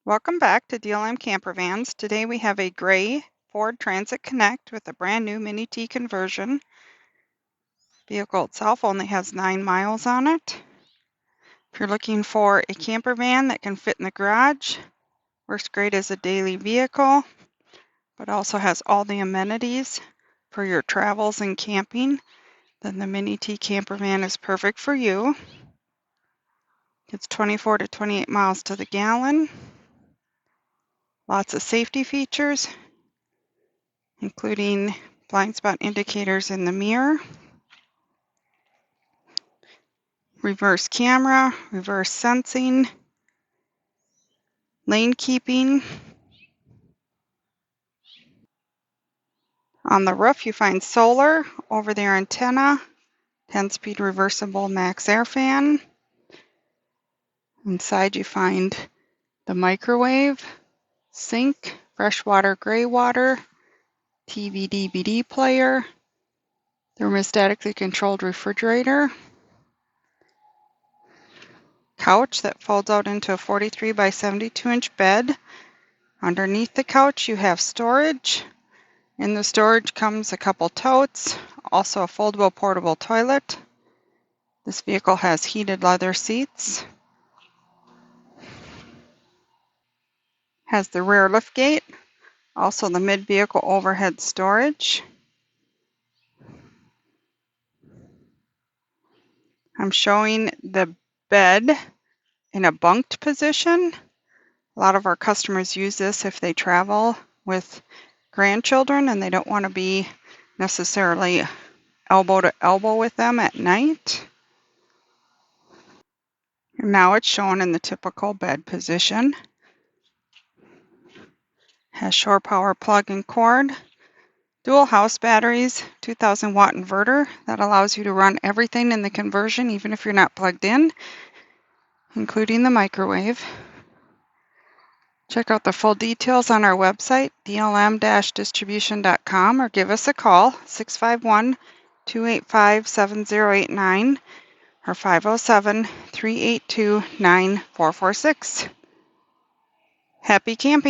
Welcome back to DLM Campervans. Today we have a gray Ford Transit Connect with a brand new Mini-T conversion. Vehicle itself only has 9 miles on it. If you're looking for a camper van that can fit in the garage, works great as a daily vehicle, but also has all the amenities for your travels and camping, then the Mini-T Campervan is perfect for you. It's 24 to 28 miles to the gallon. Lots of safety features, including blind spot indicators in the mirror, reverse camera, reverse sensing, lane keeping. On the roof you find solar, over their antenna, 10-speed reversible max air fan. Inside you find the microwave, sink, freshwater, gray water, TV DVD player, thermostatically controlled refrigerator, couch that folds out into a 43 by 72 inch bed. Underneath the couch you have storage. In the storage comes a couple totes, also a foldable portable toilet. This vehicle has heated leather seats. Has the rear liftgate, also the mid-vehicle overhead storage. I'm showing the bed in a bunked position. A lot of our customers use this if they travel with grandchildren and they don't want to be necessarily elbow to elbow with them at night. Now it's shown in the typical bed position. Has shore power plug and cord, dual house batteries, 2000 watt inverter that allows you to run everything in the conversion even if you're not plugged in, including the microwave. Check out the full details on our website, dlm-distribution.com, or give us a call, 651-285-7089 or 507-382-9446. Happy camping!